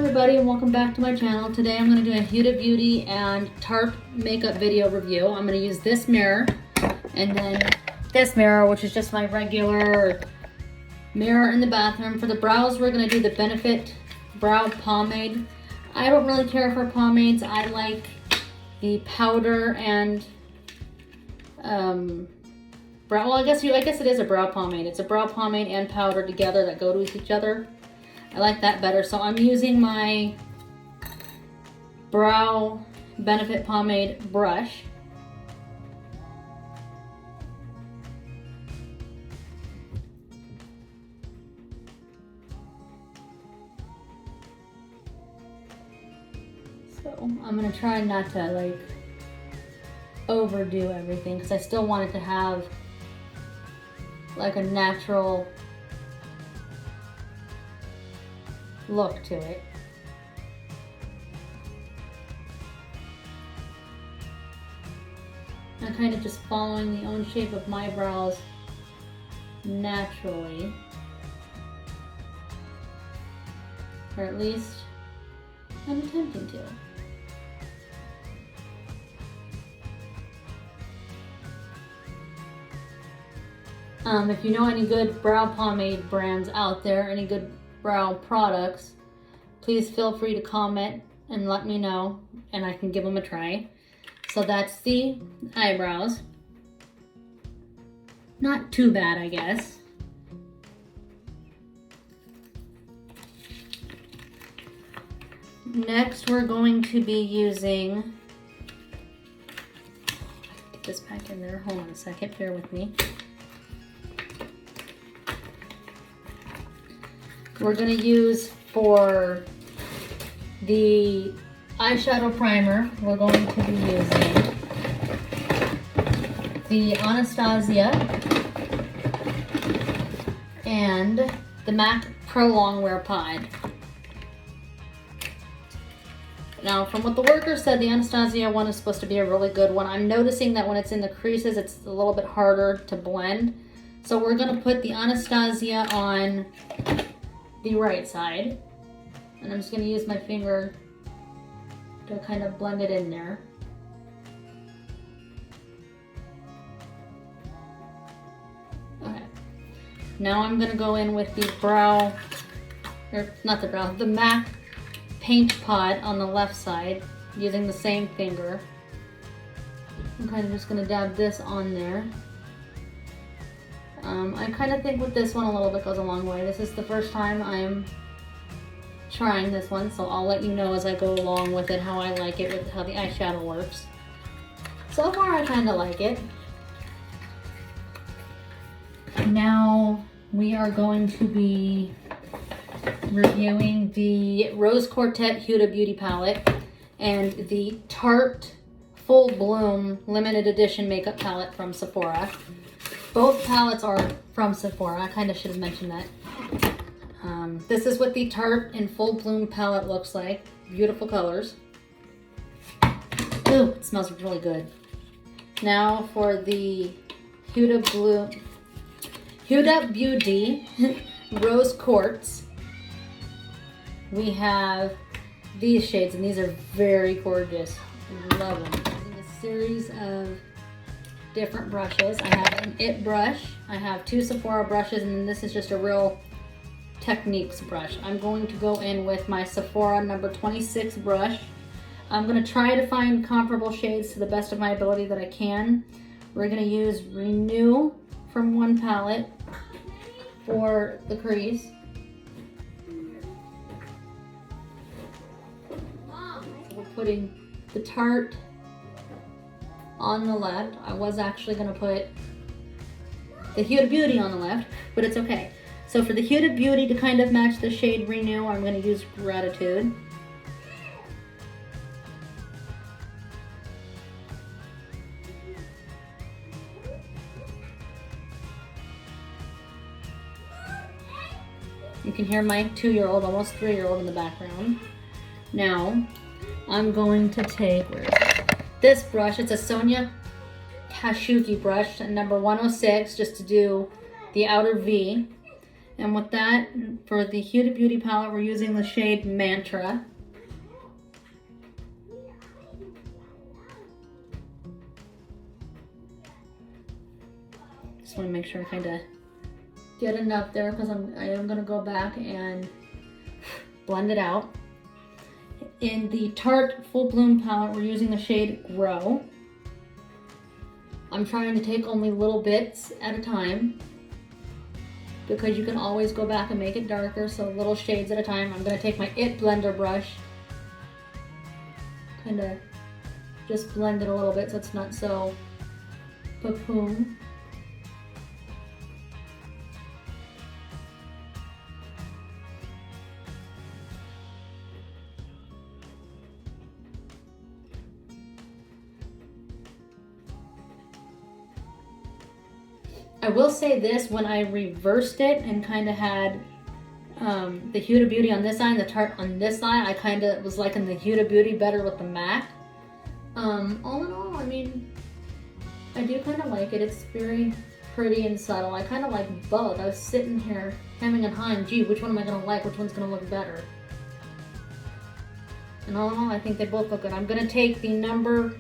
everybody and welcome back to my channel. Today I'm going to do a Huda Beauty and Tarte makeup video review. I'm going to use this mirror and then this mirror, which is just my regular mirror in the bathroom. For the brows, we're going to do the Benefit Brow Pomade. I don't really care for pomades. I like the powder and brow. Well, I guess it is a brow pomade. It's a brow pomade and powder together that go with each other. I like that better. So I'm using my Brow Benefit Pomade brush. So I'm gonna try not to like overdo everything because I still want it to have like a natural look to it. I'm kind of just following the own shape of my brows naturally, or at least I'm attempting to. If you know any good brow pomade brands out there, any good brow products, please feel free to comment and let me know and I can give them a try. So that's the eyebrows. Not too bad, I guess. Next we're going to be using, get this back in there, hold on a second, bear with me. We're going to use for the eyeshadow primer, we're going to be using the Anastasia and the MAC Pro Longwear Pod. Now, from what the worker said, the Anastasia one is supposed to be a really good one. I'm noticing that when it's in the creases, it's a little bit harder to blend. So we're going to put the Anastasia on the right side, and I'm just going to use my finger to kind of blend it in there. Okay. Now I'm going to go in with the brow, or not the brow, the MAC paint pot on the left side, using the same finger. I'm kind of just going to dab this on there. I kind of think with this one a little bit goes a long way. This is the first time I'm trying this one, so I'll let you know as I go along with it how I like it, with how the eyeshadow works. So far I kind of like it. Now we are going to be reviewing the Rose Quartet Huda Beauty palette and the Tarte Full Bloom limited edition makeup palette from Sephora. Both palettes are from Sephora. I kind of should have mentioned that. This is what the Tarte and Full Bloom palette looks like. Beautiful colors. Ooh, it smells really good. Now for the Huda Beauty Rose Quartz. We have these shades, and these are very gorgeous. Love them. Using a series of different brushes. I have an IT brush, I have two Sephora brushes, and then this is just a real Techniques brush. I'm going to go in with my Sephora number 26 brush. I'm going to try to find comparable shades to the best of my ability that I can. We're going to use Renew from one palette for the crease. So we're putting the Tarte on the left. I was actually going to put the Huda Beauty on the left, but it's okay. So for the Huda Beauty, to kind of match the shade Renew, I'm going to use Gratitude. You can hear my 2-year-old, almost 3-year-old in the background. Now, I'm going to take this brush. It's a Sonia Kashuki brush, number 106, just to do the outer V. And with that, for the Huda Beauty palette, we're using the shade Mantra. Just want to make sure I kind of get enough there because I am going to go back and blend it out. In the Tarte Full Bloom palette, we're using the shade Grow. I'm trying to take only little bits at a time because you can always go back and make it darker, so little shades at a time. I'm going to take my IT blender brush, kind of just blend it a little bit so it's not so papoon. I will say this, when I reversed it and kind of had the Huda Beauty on this side and the Tarte on this side, I kind of was liking the Huda Beauty better with the matte. All in all, I mean, I do kind of like it. It's very pretty and subtle. I kind of like both. I was sitting here hemming and hawing, gee, which one am I going to like? Which one's going to look better? And all in all, I think they both look good. I'm going to take the number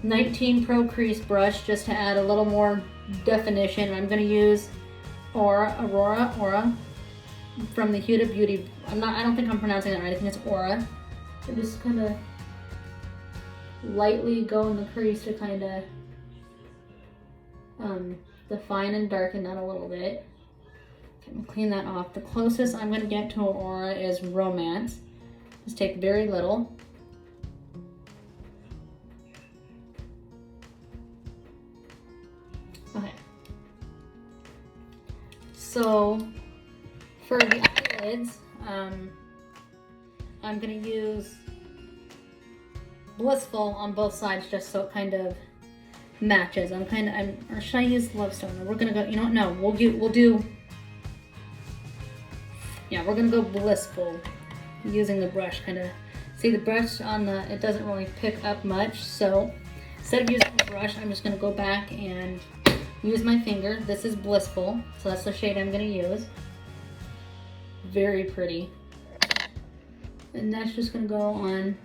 19 Pro Crease brush just to add a little more definition. I'm going to use Aura from the Huda Beauty. I don't think I'm pronouncing that right. I think it's Aura. So just kind of lightly go in the crease to kind of define and darken that a little bit. Okay, I'm going to clean that off. The closest I'm going to get to Aura is Romance. Just take very little. Okay. So for the eyelids, I'm going to use Blissful on both sides just so it kind of matches. Or should I use Lovestone? We're going to go, you know what? No, we're going to go Blissful using the brush. Kind of see the brush on it doesn't really pick up much. So instead of using the brush, I'm just going to go back and use my finger. This is Blissful, so that's the shade I'm going to use. Very pretty. And that's just going to go on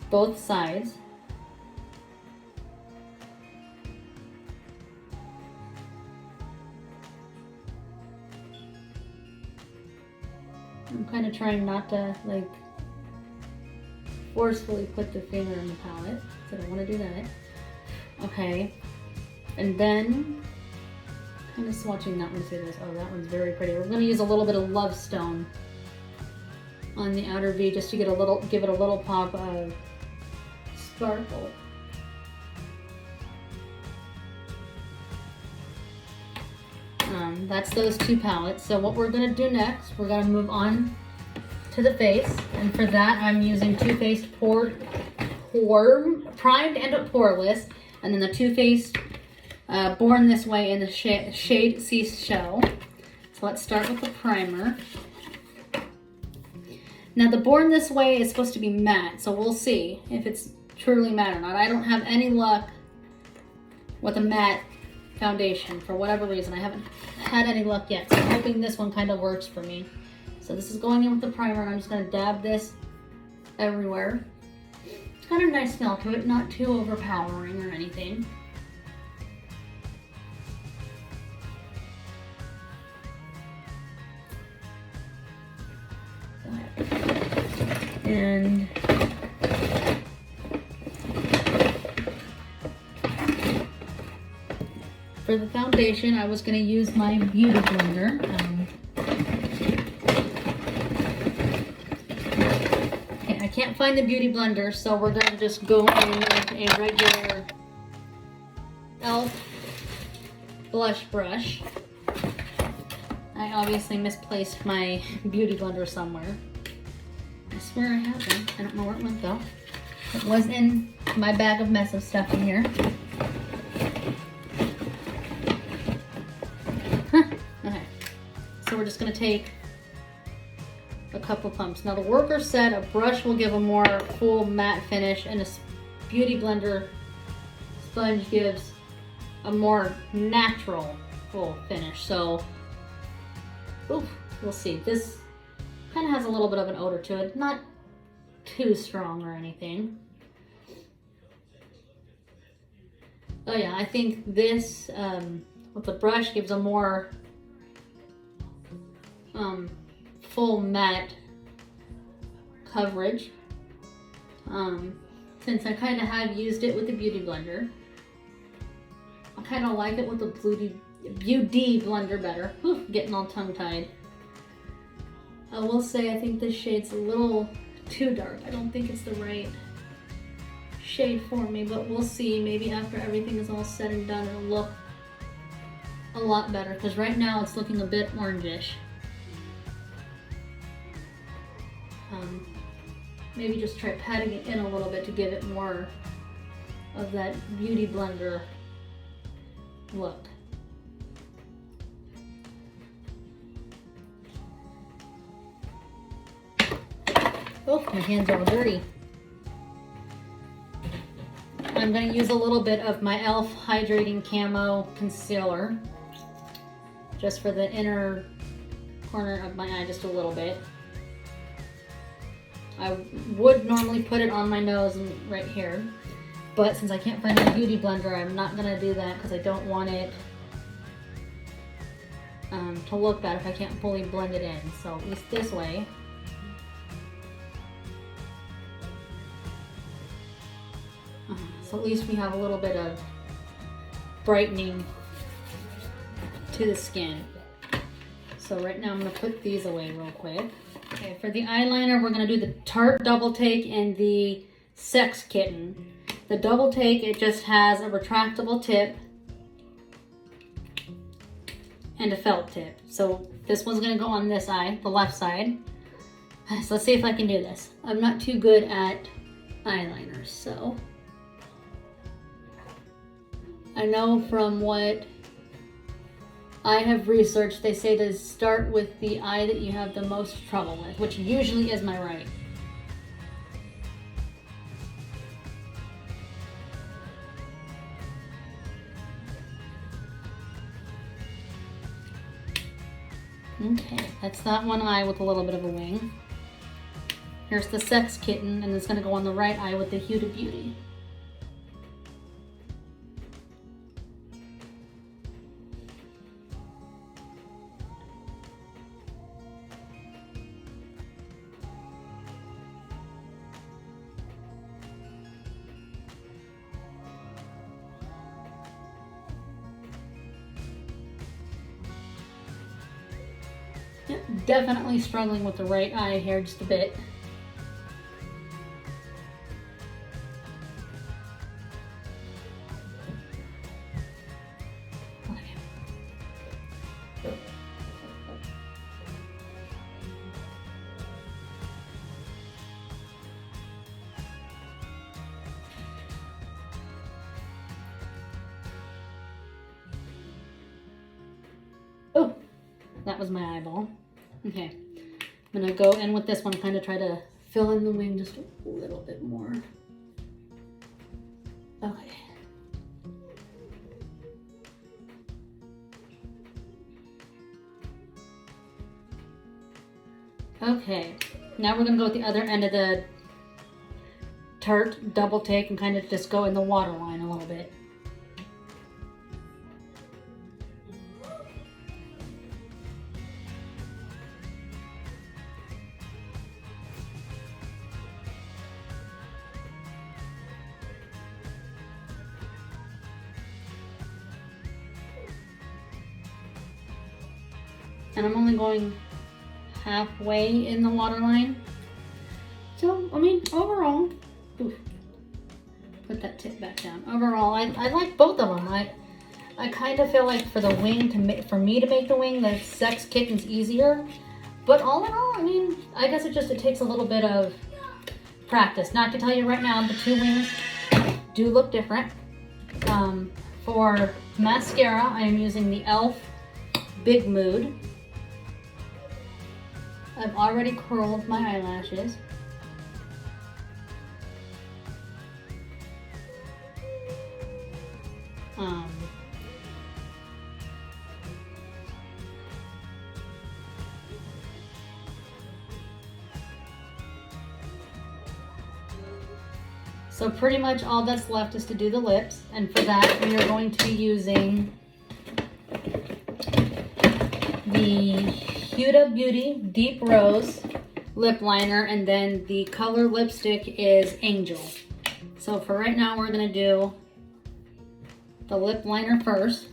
both sides. I'm kind of trying not to like forcefully put the finger in the palette, so I don't want to do that. Okay. And then, kind of swatching that one through this. Oh, that one's very pretty. We're going to use a little bit of Lovestone on the outer V just to give it a little pop of sparkle. That's those two palettes. So what we're going to do next, we're going to move on to the face. And for that, I'm using Too Faced Primed and Poreless. And then the Too Faced Born This Way in the shade Seashell. So let's start with the primer. Now the Born This Way is supposed to be matte, so we'll see if it's truly matte or not. I don't have any luck with a matte foundation for whatever reason. I haven't had any luck yet, so I'm hoping this one kind of works for me. So this is going in with the primer, and I'm just going to dab this everywhere. It's got a nice smell to it, not too overpowering or anything. And for the foundation, I was going to use my Beauty Blender. Okay, I can't find the Beauty Blender, so we're going to just go in with a regular e.l.f. blush brush. I obviously misplaced my Beauty Blender somewhere. I swear I have one. I don't know where it went though. It was in my bag of mess of stuff in here. Okay. So we're just going to take a couple pumps. Now the worker said a brush will give a more full matte finish, and a Beauty Blender sponge gives a more natural full finish. So Oof, we'll see. This kind of has a little bit of an odor to it. Not too strong or anything. Oh yeah, I think this with the brush gives a more full matte coverage. Since I kind of have used it with the Beauty Blender. I kind of like it with the Beauty Blender better. Whew, getting all tongue-tied. I will say I think this shade's a little too dark. I don't think it's the right shade for me, but we'll see. Maybe after everything is all said and done, it'll look a lot better, because right now it's looking a bit orangish. Maybe just try patting it in a little bit to give it more of that Beauty Blender look. Oh, my hands are all dirty. I'm going to use a little bit of my e.l.f. Hydrating Camo Concealer just for the inner corner of my eye, just a little bit. I would normally put it on my nose and right here, but since I can't find my Beauty Blender, I'm not going to do that because I don't want it to look bad if I can't fully blend it in. So at least this way. So at least we have a little bit of brightening to the skin. So right now I'm going to put these away real quick. Okay, for the eyeliner, we're going to do the Tarte Double Take and the Sex Kitten. The Double Take, it just has a retractable tip and a felt tip. So this one's going to go on this eye, the left side. So let's see if I can do this. I'm not too good at eyeliners, so I know from what I have researched, they say to start with the eye that you have the most trouble with, which usually is my right. Okay, that's that one eye with a little bit of a wing. Here's the Sex Kitten, and it's going to go on the right eye with the Huda Beauty. Yep, definitely struggling with the right eye here just a bit. Oh, that was my eyeball. Okay, I'm gonna go in with this one, kind of try to fill in the wing just a little bit more. Okay. Okay, now we're gonna go with the other end of the Tarte Double Take and kind of just go in the waterline a little bit. And I'm only going halfway in the waterline. So, I mean, overall, oof, put that tip back down. Overall, I like both of them. I kind of feel like for the wing, for me to make the wing, the Sex Kitten's easier. But all in all, I mean, I guess it takes a little bit of practice. Not to tell you right now, the two wings do look different. For mascara, I am using the e.l.f. Big Mood. I've already curled my eyelashes. So pretty much all that's left is to do the lips, and for that we are going to be using the Huda Beauty Deep Rose lip liner, and then the color lipstick is Angel. So for right now we're going to do the lip liner first.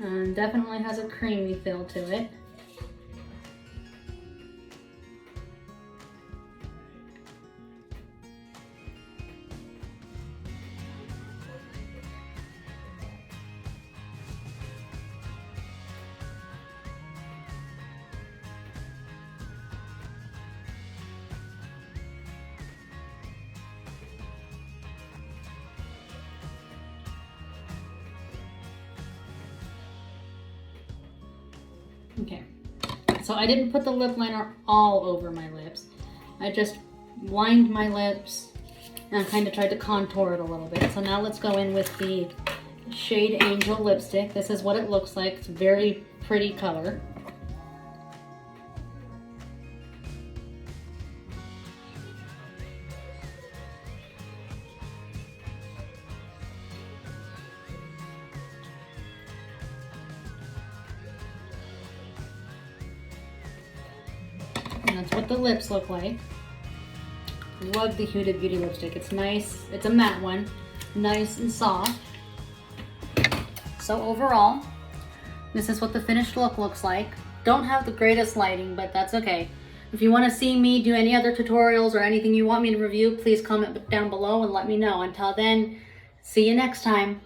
And definitely has a creamy feel to it. Okay, so I didn't put the lip liner all over my lips. I just lined my lips and kind of tried to contour it a little bit. So now let's go in with the shade Angel lipstick. This is what it looks like. It's a very pretty color. And that's what the lips look like. Love the Huda Beauty lipstick. It's nice. It's a matte one. Nice and soft. So overall, this is what the finished look looks like. Don't have the greatest lighting, but that's okay. If you want to see me do any other tutorials or anything you want me to review, please comment down below and let me know. Until then, see you next time.